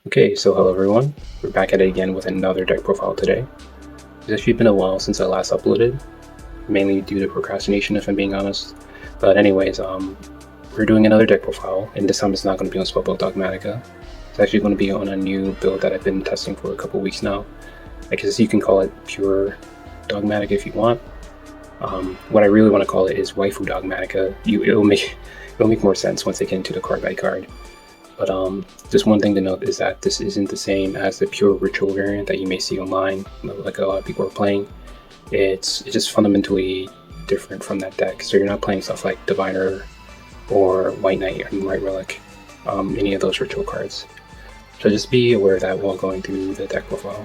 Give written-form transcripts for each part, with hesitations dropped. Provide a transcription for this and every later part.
Okay, so hello everyone. We're back at it again with another deck profile today. It's actually been a while since I last uploaded, mainly due to procrastination if I'm being honest. But anyways, we're doing another deck profile, and this time it's not going to be on Spellbook Dogmatika. It's actually going to be on a new build that I've been testing for a couple weeks now. I guess you can call it pure Dogmatika if you want. What I really want to call it is Waifu Dogmatika. It'll make more sense once they get into the card by card. But just one thing to note is that this isn't the same as the pure ritual variant that you may see online, like a lot of people are playing. It's just fundamentally different from that deck. So you're not playing stuff like Diviner or White Knight or White Relic, any of those ritual cards. So just be aware of that while going through the deck profile.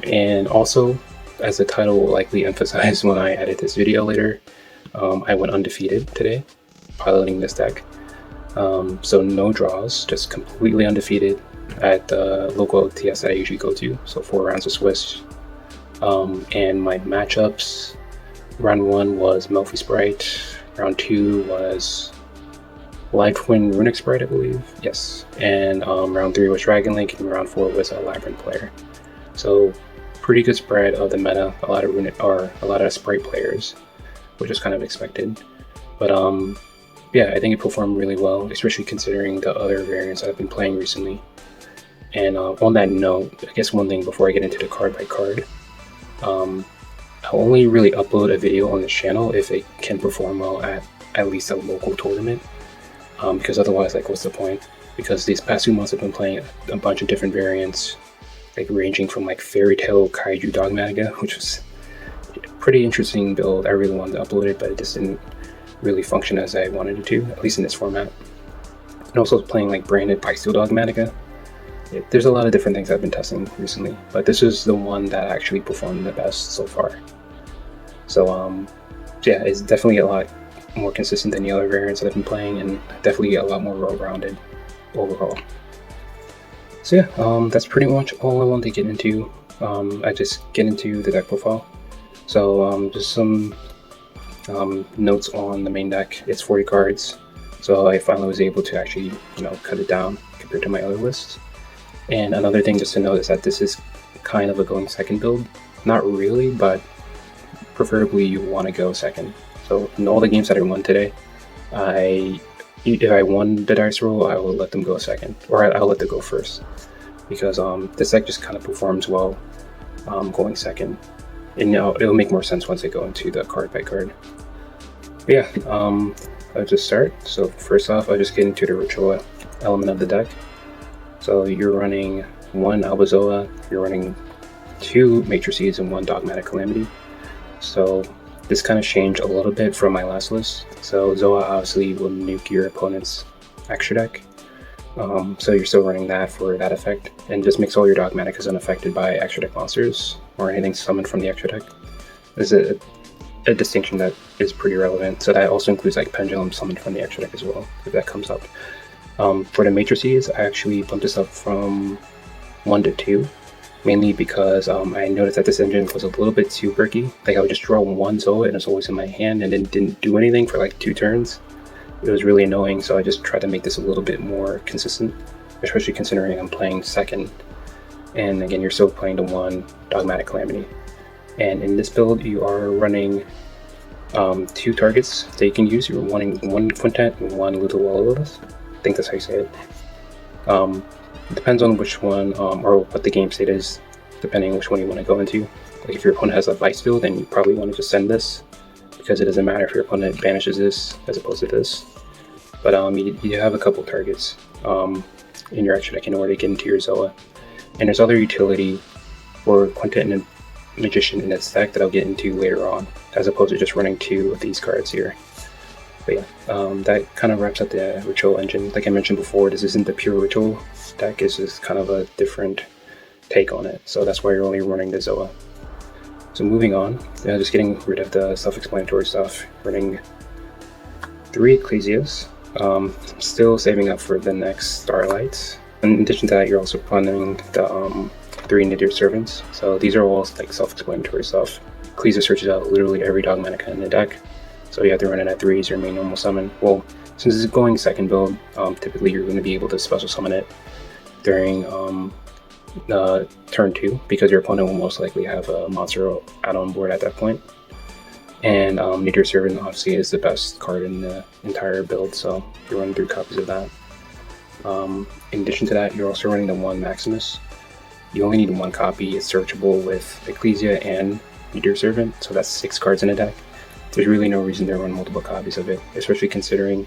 And also, as the title will likely emphasize when I edit this video later, I went undefeated today, piloting this deck. So no draws, just completely undefeated at the local TS that I usually go to, so 4 rounds of Swiss. And my matchups, round 1 was Melfi Sprite, round 2 was Livewind Runic Sprite, I believe, yes, and round 3 was Dragon Link, and round 4 was a Labyrinth player. So pretty good spread of the meta, a lot of Sprite players, which is kind of expected, but yeah, I think it performed really well, especially considering the other variants that I've been playing recently. And on that note, I guess one thing before I get into the card by card, I'll only really upload a video on this channel if it can perform well at least a local tournament, because otherwise, like, what's the point? Because these past 2 months I've been playing a bunch of different variants, like ranging from like Fairy Tale Kaiju Dogmatika, which was a pretty interesting build. I really wanted to upload it, but it just didn't really function as I wanted it to, at least in this format. And also playing like branded Pistol Dogmatika. There's a lot of different things I've been testing recently, but this is the one that actually performed the best so far. So yeah, it's definitely a lot more consistent than the other variants that I've been playing, and definitely a lot more well-rounded overall. So yeah, that's pretty much all I want to get into. I just get into the deck profile. So just some notes on the main deck. It's 40 cards, so I finally was able to actually, cut it down compared to my other lists. And another thing just to note is that this is kind of a going second build. Not really, but preferably you want to go second. So in all the games that I won today, if I won the dice roll, I will let them go second, or I'll let them go first, because this deck just kind of performs well going second. And it'll make more sense once I go into the card by card. But yeah, I'll just start. So first off, I'll just get into the ritual element of the deck. So you're running 1 Alba Zoa, you're running 2 Matrices and 1 Dogmatic Calamity. So this kind of changed a little bit from my last list. So Zoa obviously will nuke your opponent's extra deck. So you're still running that for that effect, and just makes all your Dogmatikas unaffected by extra deck monsters or anything summoned from the extra deck. This is a distinction that is pretty relevant. So that also includes like Pendulum summoned from the extra deck as well, if that comes up. For the Matrices, I actually bumped this up from 1 to 2, mainly because I noticed that this engine was a little bit too bricky. Like I would just draw 1 Zoa and it's always in my hand, and then didn't do anything for like 2 turns. It was really annoying, so I just tried to make this a little bit more consistent, especially considering I'm playing second. And again, you're still playing the 1 Dogmatic Calamity. And in this build, you are running 2 targets that you can use. You're running 1 Quintet and 1 Little Walrus. I think that's how you say it. It depends on which one, or what the game state is, depending on which one you want to go into. Like if your opponent has a Vice Field, then you probably want to just send this, because it doesn't matter if your opponent banishes this as opposed to this. But you have a couple targets in your extra deck in order to get into your Zoa. And there's other utility for Quintet and Magician in this deck that I'll get into later on, as opposed to just running 2 of these cards here. But yeah, that kind of wraps up the ritual engine. Like I mentioned before, this isn't the pure ritual deck, it's just kind of a different take on it. So that's why you're only running the Zoa. So moving on, just getting rid of the self-explanatory stuff, running 3 Ecclesias. Still saving up for the next Starlight. In addition to that, you're also running the 3 Nadir Servants. So these are all like self-explanatory stuff. Ecclesia searches out literally every Dogmatika in the deck, so you have to run it at 3 as your main normal summon. Well, since it's going second build, typically you're going to be able to special summon it during turn 2, because your opponent will most likely have a monster out on board at that point. And Meteor Servant obviously is the best card in the entire build, so you're running 3 copies of that. In addition to that, you're also running the 1 Maximus. You only need 1 copy. It's searchable with Ecclesia and Meteor Servant, so that's 6 cards in a deck. There's really no reason to run multiple copies of it, especially considering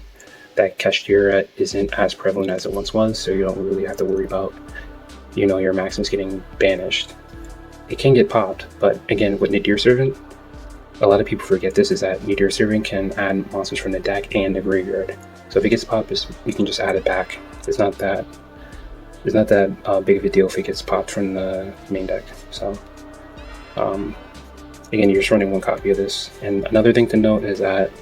that Kashtira isn't as prevalent as it once was, so you don't really have to worry about, you know, your Maximus getting banished. It can get popped, but again, with Meteor Servant, a lot of people forget this, is that Meteor Servant can add monsters from the deck and the graveyard. So if it gets popped, you can just add it back. It's not that big of a deal if it gets popped from the main deck. So again, you're just running 1 copy of this. And another thing to note is that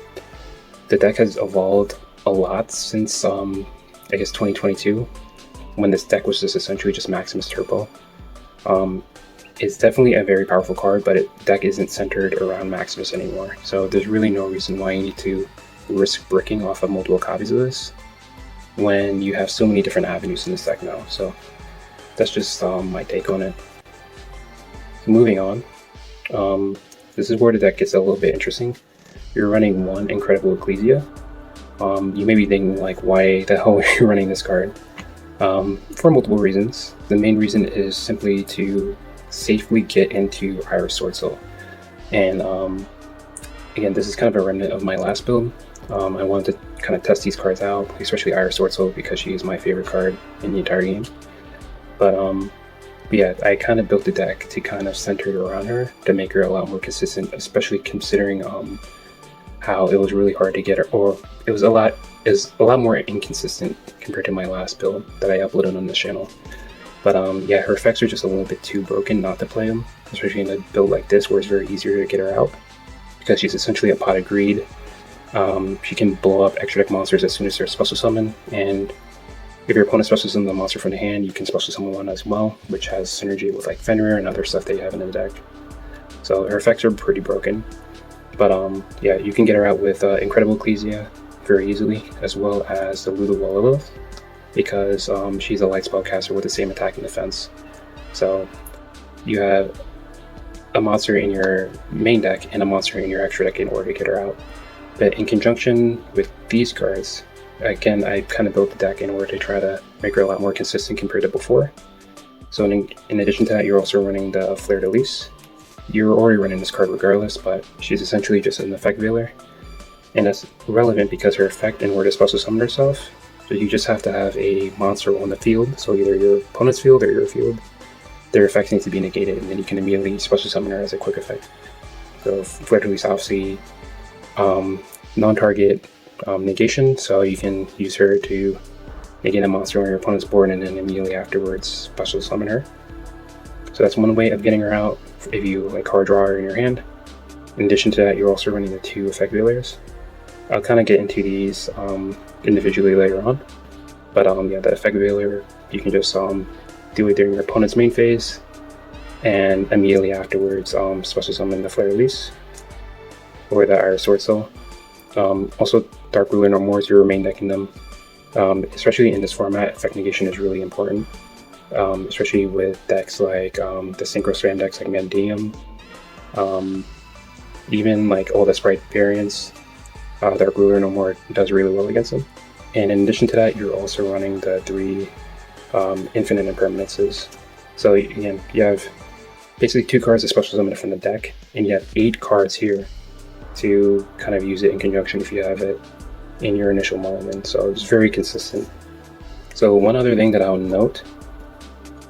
the deck has evolved a lot since I guess 2022, when this deck was just essentially just Maximus Turbo. It's definitely a very powerful card, but the deck isn't centered around Maximus anymore. So there's really no reason why you need to risk bricking off of multiple copies of this when you have so many different avenues in this deck now. So that's just my take on it. So moving on, this is where the deck gets a little bit interesting. You're running 1 Incredible Ecclesia. You may be thinking, like, why the hell are you running this card? For multiple reasons. The main reason is simply to safely get into Iris SwordSoul. And again, this is kind of a remnant of my last build. I wanted to kind of test these cards out, especially Iris SwordSoul, because she is my favorite card in the entire game. But yeah, I kind of built the deck to kind of center it around her to make her a lot more consistent, especially considering how it was really hard to get her, or it was a lot more inconsistent compared to my last build that I uploaded on this channel. But yeah, her effects are just a little bit too broken not to play them, especially in a build like this where it's very easier to get her out, because she's essentially a Pot of Greed. She can blow up extra deck monsters as soon as they're special summoned, and if your opponent special summons a monster from the hand, you can special summon one as well, which has synergy with like Fenrir and other stuff that you have in the deck. So her effects are pretty broken. But yeah, you can get her out with Incredible Ecclesia very easily, as well as the Ludwig, because she's a light spellcaster with the same attack and defense. So you have a monster in your main deck and a monster in your extra deck in order to get her out. But in conjunction with these cards, again, I kind of built the deck in order to try to make her a lot more consistent compared to before. So in addition to that, you're also running the Fluerdeis. You're already running this card regardless, but she's essentially just an effect veiler. And that's relevant because her effect in order to special summon herself, so you just have to have a monster on the field, so either your opponent's field or your field. Their effects need to be negated, and then you can immediately special summon her as a quick effect. So Fluerdeis obviously non-target negation, so you can use her to negate a monster on your opponent's board and then immediately afterwards special summon her. So that's one way of getting her out if you like card draw her in your hand. In addition to that, you're also running the 2 effect veilers. I'll kind of get into these individually later on, but yeah, the effect veiler, you can just do it during your opponent's main phase, and immediately afterwards special summon the Fluerdeis or the Iris SwordSoul. Also, Dark Ruler no more is your main deck in them. Especially in this format, effect negation is really important, especially with decks like the Synchro Spam decks like Mandium, even like all the Sprite variants. Dark Ruler no more does really well against them. And in addition to that, you're also running the 3 infinite impermanences. So again, you have basically 2 cards to special summon it from the deck, and you have 8 cards here to kind of use it in conjunction if you have it in your initial moment. So it's very consistent. So one other thing that I'll note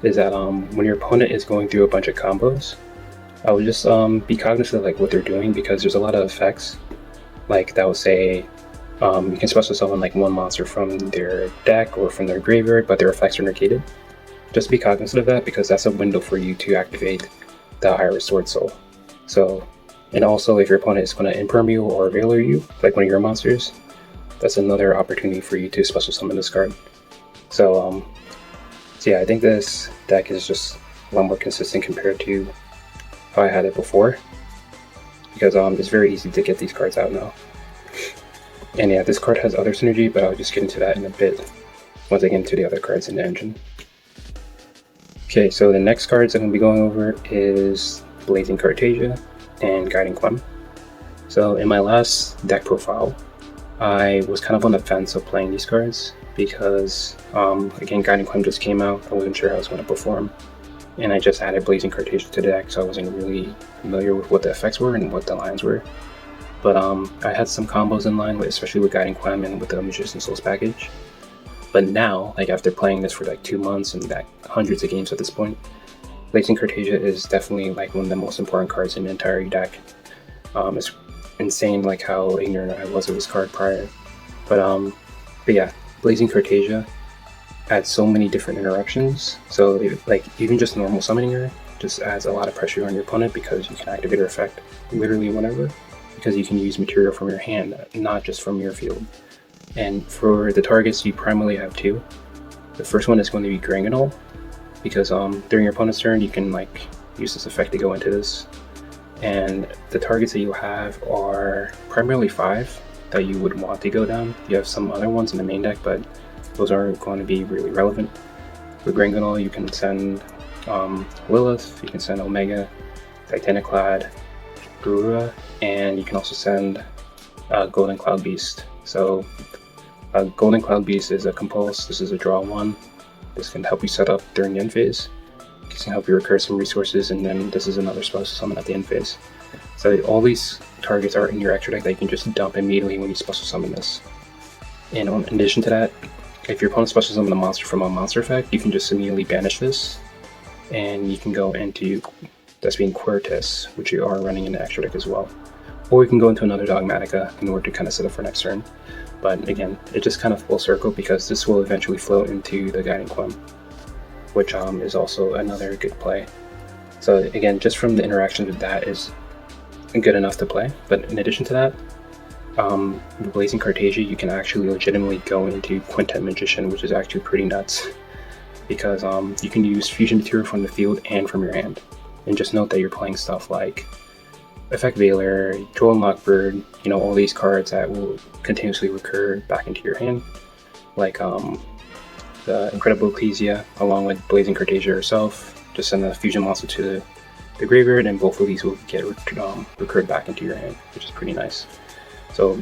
is that when your opponent is going through a bunch of combos, I would just be cognizant of like what they're doing, because there's a lot of effects like that will say you can special summon like 1 monster from their deck or from their graveyard, but their effects are negated. Just be cognizant of that, because that's a window for you to activate the Iris SwordSoul. So, and also if your opponent is going to imperm you or veiler you, like one of your monsters, that's another opportunity for you to special summon this card. So, so yeah, I think this deck is just a lot more consistent compared to how I had it before, because it's very easy to get these cards out now. And yeah, this card has other synergy, but I'll just get into that in a bit once I get into the other cards in the engine. Okay, so the next cards I'm going to be going over is Blazing Cartesia and Guiding Quem. So in my last deck profile, I was kind of on the fence of playing these cards because, again, Guiding Quem just came out. I wasn't sure how it was going to perform. And I just added Blazing Cartesia to the deck, so I wasn't really familiar with what the effects were and what the lines were. But I had some combos in line, especially with Guiding Quem and with the Magician's Souls package. But now, like after playing this for like 2 months and like hundreds of games at this point, Blazing Cartesia is definitely like one of the most important cards in the entire deck. It's insane like how ignorant I was of this card prior. But yeah, Blazing Cartesia adds so many different interruptions. So like even just normal summoning her just adds a lot of pressure on your opponent because you can activate her effect literally whenever, because you can use material from your hand, not just from your field. And for the targets, you primarily have two. The first one is going to be Granganol, because during your opponent's turn you can like use this effect to go into this. And the targets that you have are primarily 5 that you would want to go down. You have some other ones in the main deck, but those aren't going to be really relevant. With Granganol, you can send Lilith, you can send Omega, Titaniclad, Gurura, and you can also send Golden Cloud Beast. So Golden Cloud Beast is a compulse. This is a draw 1. This can help you set up during the end phase. This can help you recur some resources, and then this is another special summon at the end phase. So all these targets are in your extra deck that you can just dump immediately when you special summon this. And in addition to that, if your opponent special summons a monster from a monster effect, you can just immediately banish this, and you can go into that's being Quertus, which you are running in the extra deck as well. Or you can go into another Dogmatika in order to kind of set up for next turn. But again, it just kind of full circle because this will eventually flow into the Guiding Quem, which is also another good play. So again, just from the interactions with that is good enough to play. But in addition to that, with Blazing Cartesia, you can actually legitimately go into Quintet Magician, which is actually pretty nuts, because you can use fusion material from the field and from your hand. And just note that you're playing stuff like Effect Veiler, Joel and Lockbird, you know, all these cards that will continuously recur back into your hand, like the Incredible Ecclesia, along with Blazing Cartesia herself. Just send a fusion monster to the graveyard, and both of these will get recurred back into your hand, which is pretty nice. So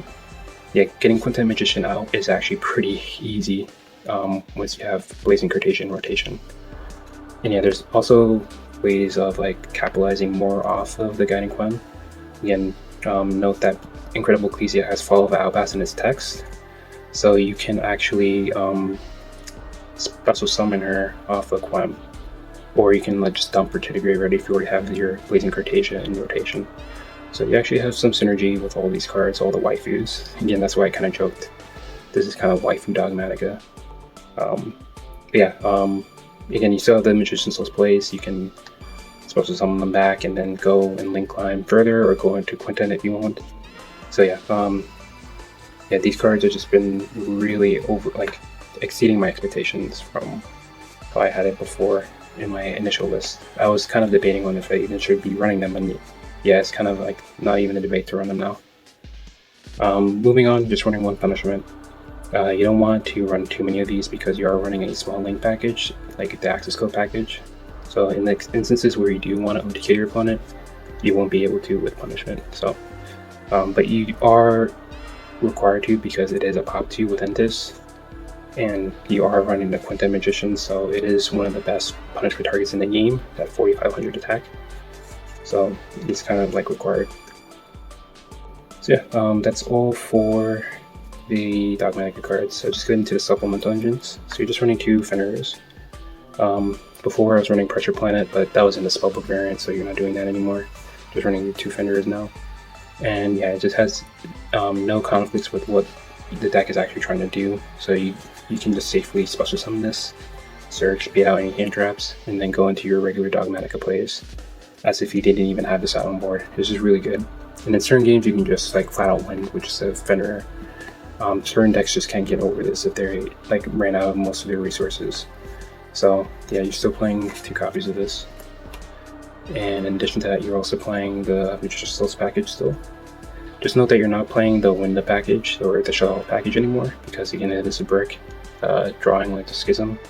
yeah, getting Quintet Magician out is actually pretty easy once you have Blazing Cartesia in rotation. And yeah, there's also ways of like capitalizing more off of the Guiding Quem. Again, note that Incredible Ecclesia has Fall of Albas in its text, so you can actually special summon her off of Quem, or you can like just dump her to the graveyard if you already have your Blazing Cartesia in rotation. So you actually have some synergy with all these cards, all the waifus. Again, that's why I kind of joked this is kind of waifu Dogmatika. Again, you still have the Magician's Souls plays. You can special summon them back and then go and link climb further, or go into Quintet if you want. So yeah, these cards have just been really exceeding my expectations from how I had it before in my initial list. I was kind of debating on if I even should be running them, and yeah, it's kind of like not even a debate to run them now. Moving on, just running one punishment. You don't want to run too many of these because you are running a small link package, like the Accesscode package. So in the instances where you do want to OTK your opponent, you won't be able to with punishment. So, but you are required to, because it is a pop 2 with Entis, and you are running the Quintet Magician, so it is one of the best punishment targets in the game at 4500 attack. So it's kind of like required. So yeah, that's all for the Dogmatika cards. So just get into the supplemental engines. So you're just running 2 Fenrir's. Before I was running Pressure Planet, but that was in the Spellbook variant, so you're not doing that anymore. Just running 2 Fenrir's now. And yeah, it just has no conflicts with what the deck is actually trying to do. So you can just safely special summon this, search, beat out any Handtraps, and then go into your regular Dogmatika plays as if you didn't even have this out on board. This is really good. And in certain games, you can just like flat out win, which is a Fenrir. Certain decks just can't get over this if they like ran out of most of their resources. So yeah, you're still playing 2 copies of this. And in addition to that, you're also playing the Magician's Souls package still. Just note that you're not playing the Winda package or the Shell package anymore, because again, it is a brick, drawing like the Schism.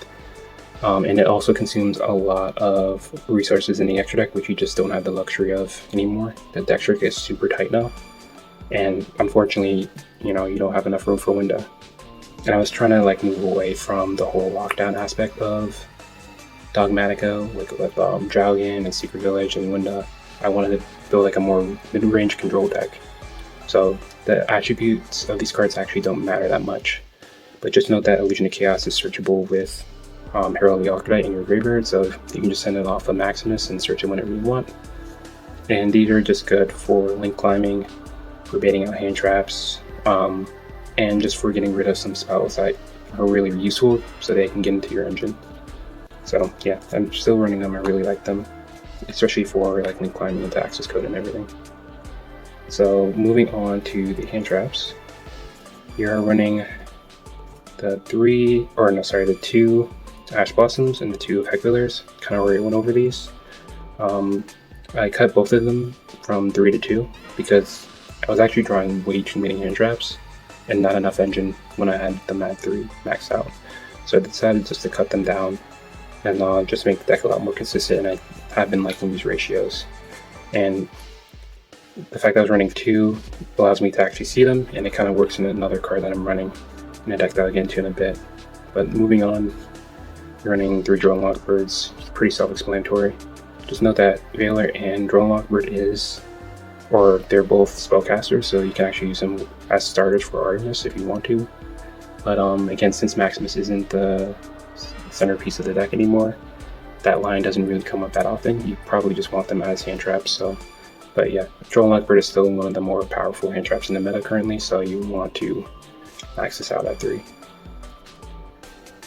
And it also consumes a lot of resources in the extra deck, which you just don't have the luxury of anymore. The deck trick is super tight now, and unfortunately, you don't have enough room for Winda. And I was trying to like move away from the whole lockdown aspect of Dogmatika, with Jowgen and Secret Village and Winda. I wanted to build like a more mid-range control deck. So the attributes of these cards actually don't matter that much. But just note that Illusion of Chaos is searchable with Herald of the Archetype in your graveyard, so you can just send it off of Maximus and search it whenever you want. And these are just good for link climbing, for baiting out Handtraps, and just for getting rid of some spells that are really useful so they can get into your engine. So yeah, I'm still running them. I really like them, especially for like link climbing into Accesscode and everything. So moving on to the Handtraps, you're running the two Ash Blossoms and the 2 Heckvillers. Kind of already went over these. I cut both of them from 3 to 2 because I was actually drawing way too many Handtraps and not enough engine when I had them at 3 maxed out. So I decided just to cut them down and just make the deck a lot more consistent, and I have been liking these ratios. And the fact that I was running 2 allows me to actually see them, and it kind of works in another card that I'm running in a deck that I'll get into in a bit. But moving on, running 3 Drone Lockbirds, pretty self-explanatory. Just note that Veiler and Drone Lockbird they're both spellcasters, so you can actually use them as starters for Artemis if you want to. But again, since Maximus isn't the centerpiece of the deck anymore, that line doesn't really come up that often. You probably just want them as hand traps. So, but yeah, Drone Lockbird is still one of the more powerful hand traps in the meta currently, so you want to max this out at 3.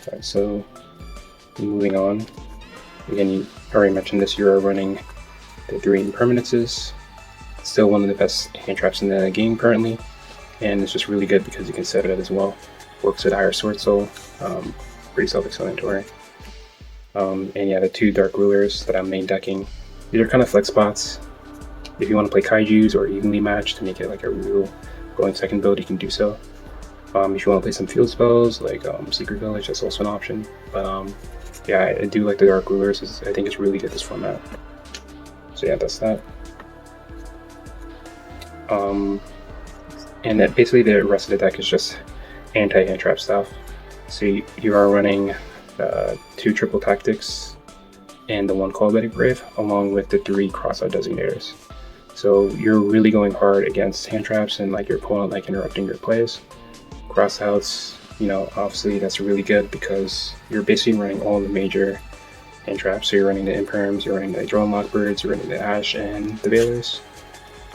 Alright, so moving on. Again, you already mentioned this, you are running the 3 Impermanences. Still one of the best hand traps in the game currently, and it's just really good because you can set it as well. Works with higher SwordSoul, pretty self-explanatory. And yeah, the 2 Dark Rulers that I'm main decking, these are kind of flex spots. If you want to play Kaijus or evenly matched to make it like a real going second build, you can do so. If you want to play some field spells like Secret Village, that's also an option. But yeah, I do like the Dark Rulers. I think it's really good this format. So yeah, that's that. And then basically the rest of the deck is just anti-hand trap stuff. So you are running 2 Triple Tactics and the 1 Callback Brave, along with the 3 Crossout Designators. So you're really going hard against hand traps and like your opponent like interrupting your plays. Crossouts, obviously that's really good because you're basically running all the major hand traps. So you're running the Imperms, you're running the Drone Lockbirds, you're running the Ash and the Veilers.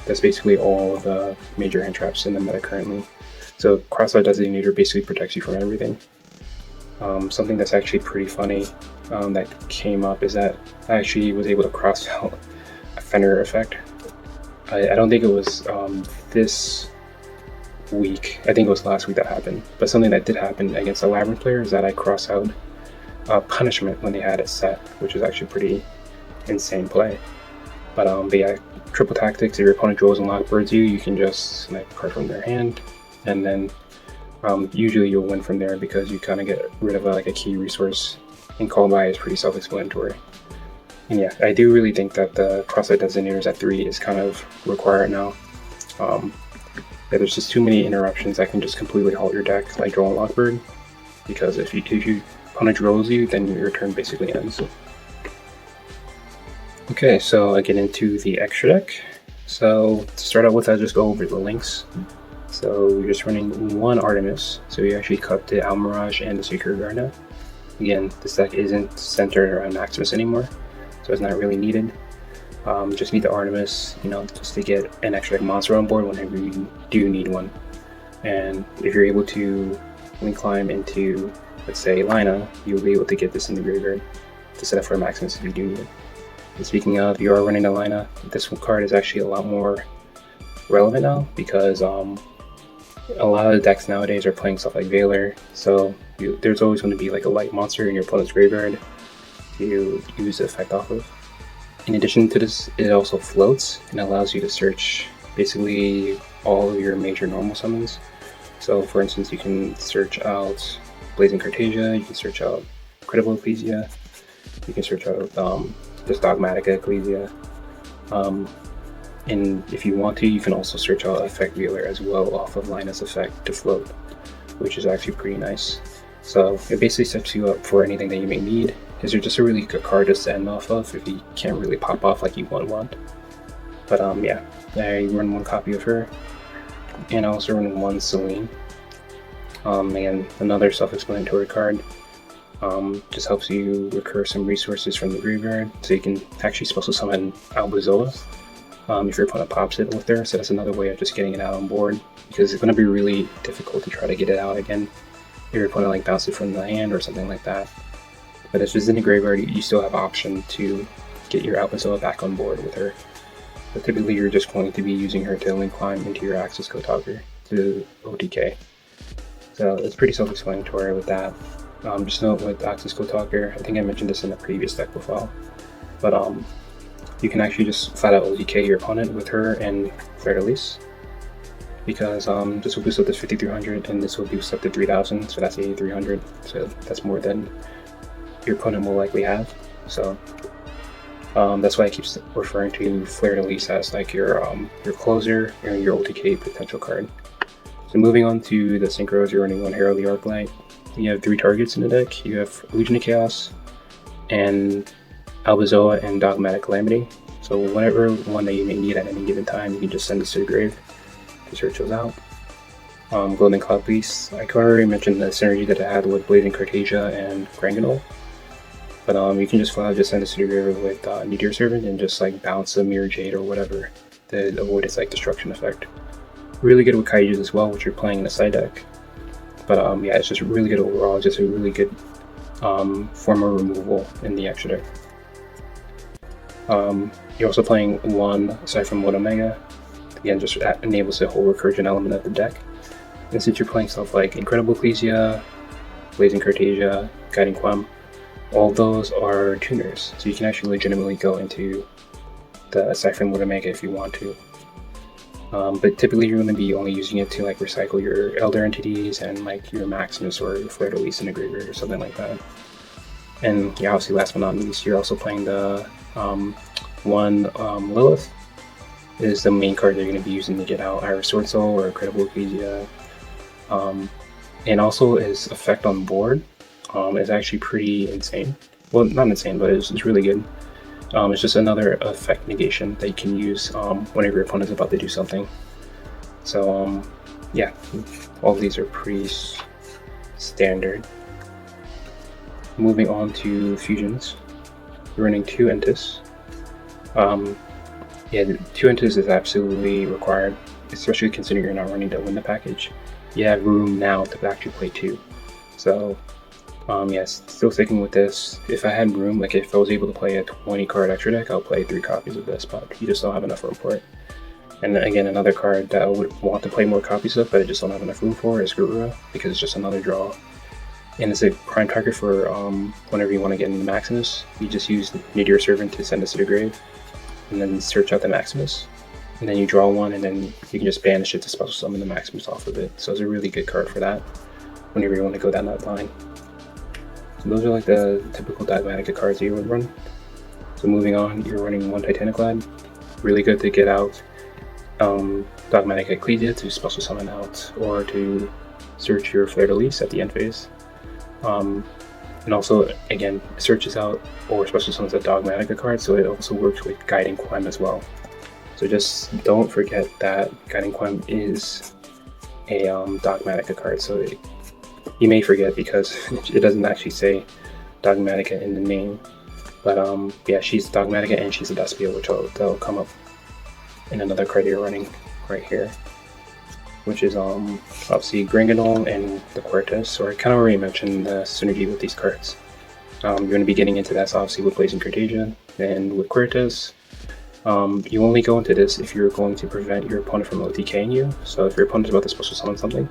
That's basically all the major hand traps in the meta currently. So Crossout Designator basically protects you from everything. Something that's actually pretty funny that came up is that I actually was able to cross out a Fenrir effect. I don't think it was this week, I think it was last week that happened, but something that did happen against a Labyrinth player is that I crossed out Punishment when they had it set, which is actually pretty insane play. But yeah, Triple Tactics, if your opponent draws and Lockbirds you can just snipe a card from their hand, and then usually you'll win from there because you kind of get rid of a key resource, and Call By is pretty self-explanatory. And yeah, I do really think that the Crossout Designators at 3 is kind of required now. Yeah, there's just too many interruptions that can just completely halt your deck, like Drone Lockbird, because if your opponent draws you, then your turn basically ends. Okay, so I get into the extra deck. So to start out with, I'll just go over the links. So you're just running 1 Artemis, so you actually cut the Almirage and the Secret Garnet. Again, this deck isn't centered around Maximus anymore, so it's not really needed. Just need the Artemis, just to get an extra monster on board whenever you do need one. And if you're able to link climb into, let's say, Lina, you'll be able to get this in the graveyard to set up for Maximus if you do need it. And speaking of, you are running the Lina, this card is actually a lot more relevant now because a lot of the decks nowadays are playing stuff like Veiler, so there's always going to be like a light monster in your opponent's graveyard to use the effect off of. In addition to this, it also floats and allows you to search basically all of your major normal summons. So for instance, you can search out Blazing Cartesia, you can search out Critical Ecclesia. You can search out just Dogmatika Ecclesia. And if you want to, you can also search out Effect Viewer as well off of Linus Effect to float, which is actually pretty nice. So it basically sets you up for anything that you may need. Is just a really good card to end off of if you can't really pop off like you want. But yeah, I run one copy of her, and I also run one Celine. And another self-explanatory card. Just helps you recur some resources from the graveyard, so you can actually special summon Alba Zoa if your opponent pops it with her. So that's another way of just getting it out on board, because it's going to be really difficult to try to get it out again if your opponent like bounces it from the hand or something like that. But if it's in the graveyard, you still have option to get your Alba Zoa back on board with her. But typically you're just going to be using her to link climb into your Accesscode Talker to OTK. So it's pretty self-explanatory with that. Just note with Accesscode Talker, I think I mentioned this in the previous deck profile, but you can actually just flat out OTK your opponent with her and Fluerdeis, because this will boost up to 5300 and this will boost up to 3000, so that's 8300, so that's more than your opponent will likely have. So that's why I keep referring to Fluerdeis as like your closer and your OTK potential card. So moving on to the synchros, you're running one Herald the Arclight. You have 3 targets in the deck. You have Legion of Chaos, and Alba Zoa, and Dogmatic Calamity. So whatever one that you may need at any given time, you can just send this to the grave to search those out. Golden Cloud Beast, I already mentioned the synergy that it had with Blazing Cartesia and Granganol. But you can just flat out just send this to the grave with Meteor Servant and just like bounce a Mirror Jade or whatever to avoid its like destruction effect. Really good with Kaijus as well, which you're playing in a side deck. But yeah, it's just really good overall. Just a really good form of removal in the extra deck. You're also playing one aside from one Omega. Again, just that enables the whole recursion element of the deck. And since you're playing stuff like Incredible Ecclesia, Blazing Cartesia, Guiding Quem, all those are tuners, so you can actually legitimately go into the aside from one Omega if you want to. But typically you're going to be only using it to like recycle your Elder Entities and like your Maximus or your Fluerdeis in a graveyard or something like that. And yeah, obviously last but not least, you're also playing the Lilith is the main card they're going to be using to get out either SwordSoul or Incredible Ecclesia. And also its effect on board is actually pretty insane. Well, not insane, but it's really good. It's just another effect negation that you can use whenever your opponent is about to do something. So yeah, all of these are pretty standard. Moving on to fusions, you're running 2 Entis. Yeah, 2 Entis is absolutely required, especially considering you're not running the Winda package. You have room now to actually play 2. So yes, still sticking with this. If I had room, like if I was able to play a 20 card extra deck, I'll play 3 copies of this, but you just don't have enough room for it. And again, another card that I would want to play more copies of, but I just don't have enough room for, is Garura, because it's just another draw. And it's a prime target for whenever you want to get into Maximus. You just use Meteor Servant to send us to the grave, and then search out the Maximus. And then you draw one, and then you can just banish it to special summon the Maximus off of it. So it's a really good card for that, whenever you want to go down that line. So those are like the typical Dogmatika cards that you would run. So moving on, you're running 1 Titaniclad. Really good to get out Dogmatika Ecclesia to special summon out, or to search your Fluerdeis at the end phase. And also, again, searches out or special summons a Dogmatika card, so it also works with Guiding Quem as well. So just don't forget that Guiding Quem is a Dogmatika card, so you may forget because it doesn't actually say Dogmatika in the name. But yeah, she's Dogmatika and she's a Despia, which that'll come up in another card you're running right here, which is obviously Granganol and the Cortez. So I kind of already mentioned the synergy with these cards. You're going to be getting into that obviously with Blazing Cartesia and with Cortez. You only go into this if you're going to prevent your opponent from OTKing you. So if your opponent's about to special summon something,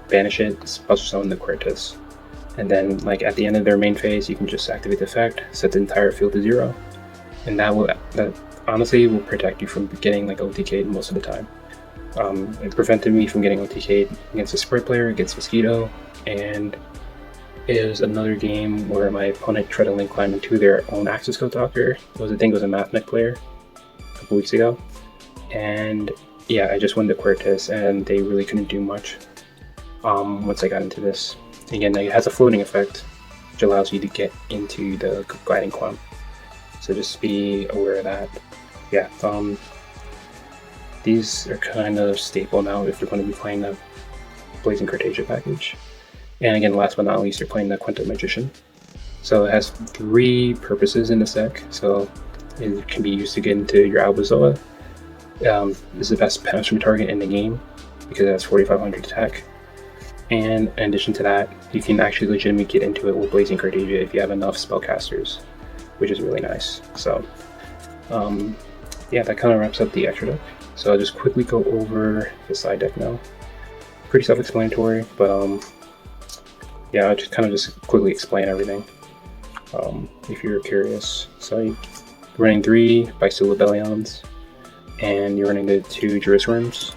banish it, special summon the Cortez. And then like at the end of their main phase, you can just activate the effect, set the entire field to 0. And that honestly will protect you from getting like OTK'd most of the time. It prevented me from getting OTK'd against a Sprite player, against Mosquito, and is another game where my opponent tried to link climb into their own Accesscode Talker. I think it was a Mathmech player a couple weeks ago. And yeah, I just won the Quertus and they really couldn't do much once I got into this. Again, it has a floating effect, which allows you to get into the gliding Quem. So just be aware of that. Yeah, these are kind of staple now if you're going to be playing the Blazing Cartesia package. And again, last but not least, you're playing the Quinto Magician. So it has 3 purposes in this deck. So it can be used to get into your Alba Zoa. Is the best punishment target in the game because it has 4,500 attack. And in addition to that, you can actually legitimately get into it with Blazing Cartesia if you have enough spellcasters, which is really nice. So yeah, that kind of wraps up the extra deck. So I'll just quickly go over the side deck now. Pretty self-explanatory, but yeah, I'll just quickly explain everything if you're curious. So you're running 3 Bysteel Lebellions, and you're running the 2 Jerusalem's.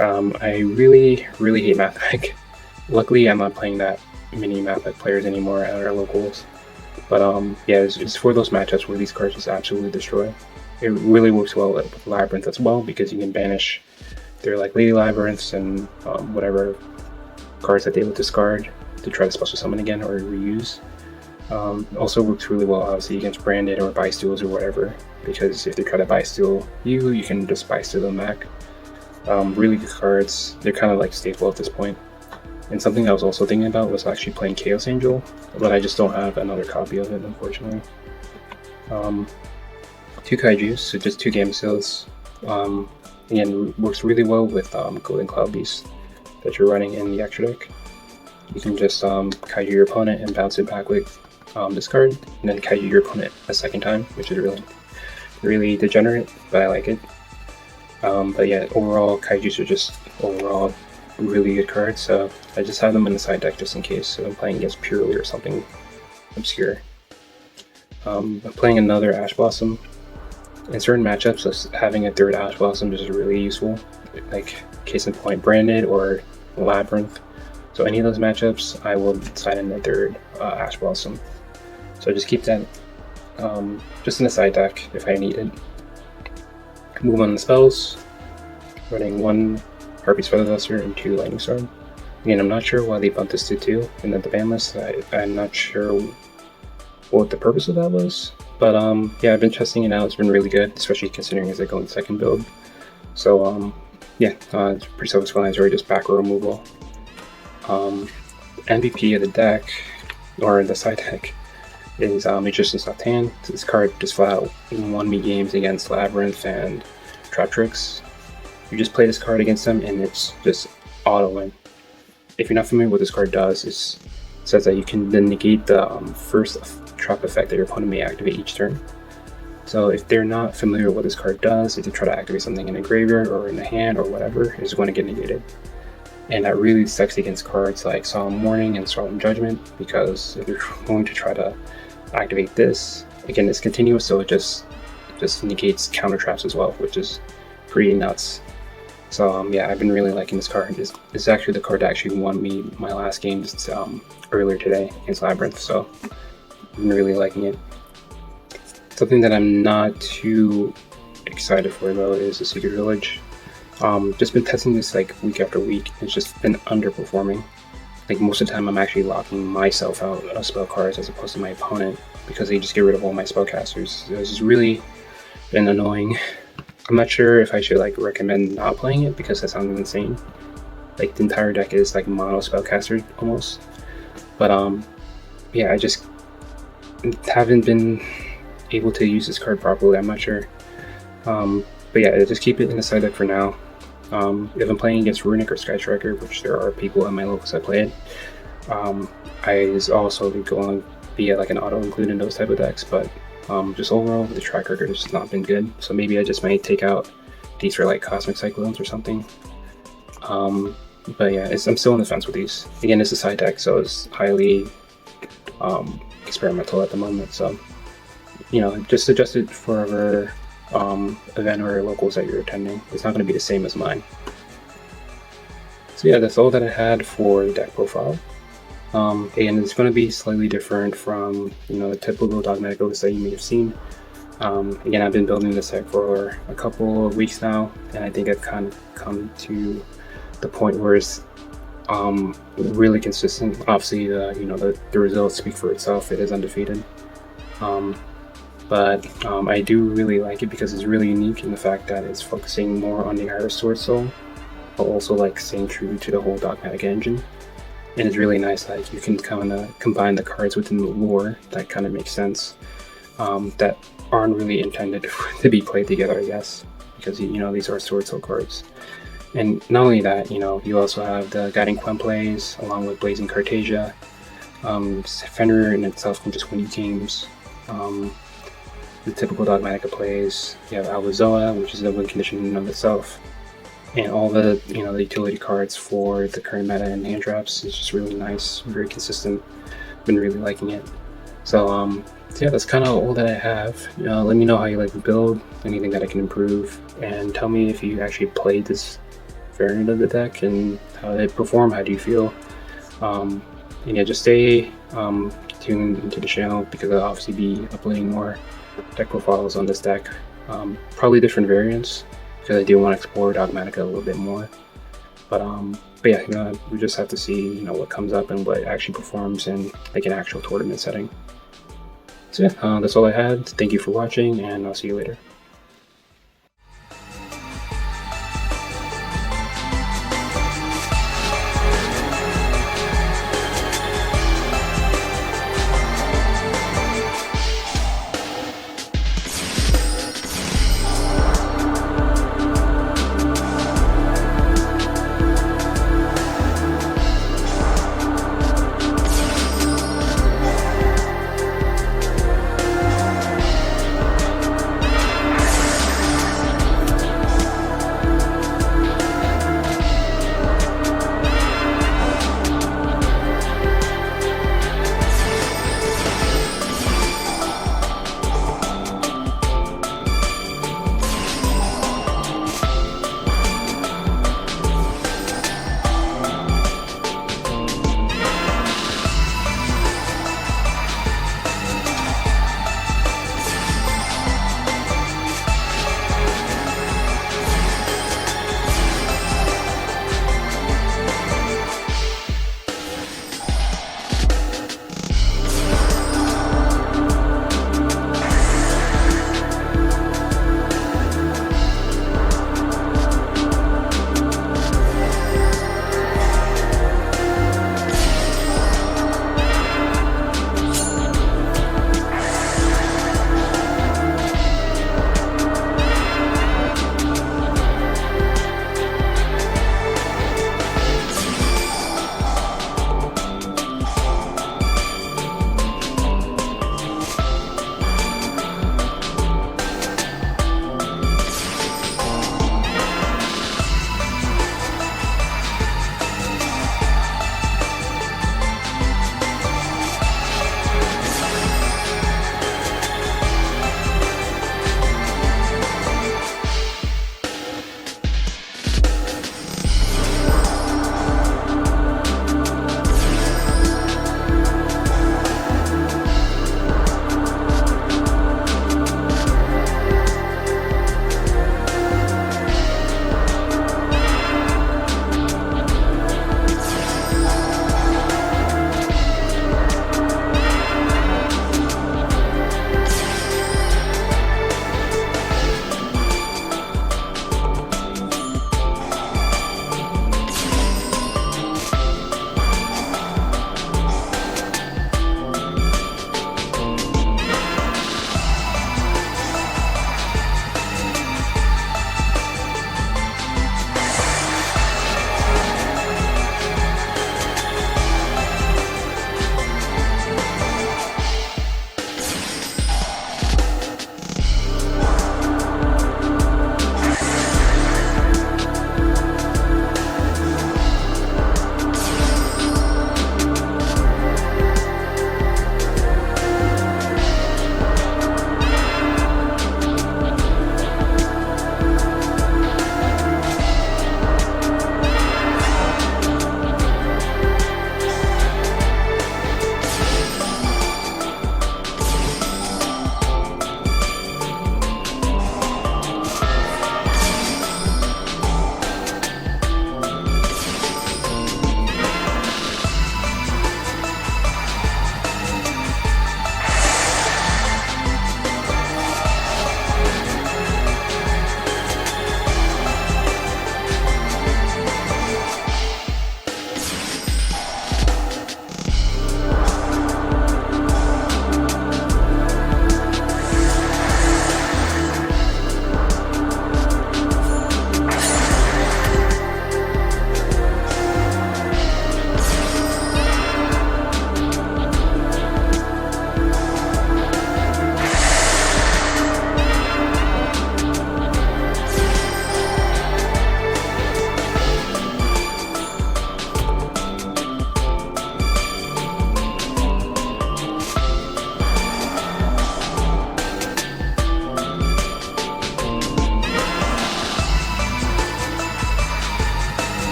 I really hate Mathmech. Luckily, I'm not playing that many Mathmech players anymore at our locals. But yeah, it's for those matchups where these cards just absolutely destroy. It really works well with Labyrinth as well because you can banish their like Lady Labyrinths and whatever cards that they would discard to try to special summon again or reuse. Also works really well obviously against Branded or Bysteals or whatever, because if they try to Bysteal you can just Bysteal them back. Really good cards. They're kind of like staple at this point. And something I was also thinking about was actually playing Chaos Angel, but I just don't have another copy of it, unfortunately. 2 Kaijus, so just 2 game seals. Again, works really well with Golden Cloud Beast that you're running in the extra deck. You can just Kaiju your opponent and bounce it back with discard, and then Kaiju your opponent a second time, which is really degenerate, but I like it. But yeah, overall, Kaijus are just overall really good cards, so I just have them in the side deck just in case, so I'm playing against Purely or something obscure. I'm playing another Ash Blossom. In certain matchups, so having a 3rd Ash Blossom is really useful, like case in point Branded or Labyrinth. So any of those matchups, I will side in the 3rd Ash Blossom. So just keep that just in the side deck if I need it. Move on to spells. Running 1 Harpy's Feather Duster and 2 Lightning Storm. Again, I'm not sure why they bumped this to 2 and then the ban list. I'm not sure what the purpose of that was. But yeah, I've been testing it out. It's been really good, especially considering as I go in second build. So yeah, it's pretty self-explanatory, just back row removal. MVP of the deck, or the side deck, is Magician's Left Hand. This card just flat out won me games against Labyrinth and Trap Tricks. You just play this card against them and it's just auto win. If you're not familiar with what this card does, it says that you can then negate the first trap effect that your opponent may activate each turn. So if they're not familiar with what this card does, if they try to activate something in a graveyard or in the hand or whatever, it's going to get negated. And that really sucks against cards like Solemn Warning and Solemn Judgment, because if you're going to try to activate this, again, it's continuous, so it just negates counter traps as well, which is pretty nuts. So yeah, I've been really liking this card. It's actually the card that actually won me my last game just earlier today against Labyrinth, so I've been really liking it. Something that I'm not too excited for though is the Secret Village. Just been testing this like week after week. It's just been underperforming. Like most of the time I'm actually locking myself out of spell cards as opposed to my opponent because they just get rid of all my spellcasters. It's just really been annoying. I'm not sure if I should like recommend not playing it because that sounds insane. Like the entire deck is like mono spellcaster almost. But yeah, I just haven't been able to use this card properly. I'm not sure. But yeah, just keep it in the side deck for now. If I'm playing against Runic or Sky Striker, which there are people at my locals that play it, I is also going to be like an auto include in those type of decks, but just overall the track record has not been good, so maybe I just might take out these for like Cosmic Cyclones or something. But yeah, I'm still on the fence with these. Again, it's a side deck, so it's highly experimental at the moment, so you know, just adjust it for whatever event or locals that you're attending. It's not going to be the same as mine. So yeah, that's all that I had for the deck profile. And it's going to be slightly different from, the typical Dogmatika list that you may have seen. Again, I've been building this deck for a couple of weeks now, and I think I've kind of come to the point where it's really consistent. Obviously, the results speak for itself. It is undefeated. But I do really like it because it's really unique in the fact that it's focusing more on the SwordSoul, but also like staying true to the whole Dogmatika engine. And it's really nice that you can kind of combine the cards within the lore that kind of makes sense, that aren't really intended to be played together, I guess, because these are SwordSoul cards. And not only that, you also have the Guiding Quem plays along with Blazing Cartesia. Fenrir in itself can just win you games. The typical Dogmatika plays. You have Alba Zoa, which is a win condition in and of itself. And all the the utility cards for the current meta and Handtraps is just really nice, very consistent. Been really liking it. So yeah, that's kind of all that I have. Let me know how you like the build, anything that I can improve, and tell me if you actually played this variant of the deck and how did it perform. How do you feel? And yeah, just stay tuned into the channel because I'll obviously be uploading more deck profiles on this deck. Probably different variants, because I do want to explore Dogmatika a little bit more. But yeah, we just have to see what comes up and what actually performs in like an actual tournament setting. So yeah, that's all I had. Thank you for watching, and I'll see you later.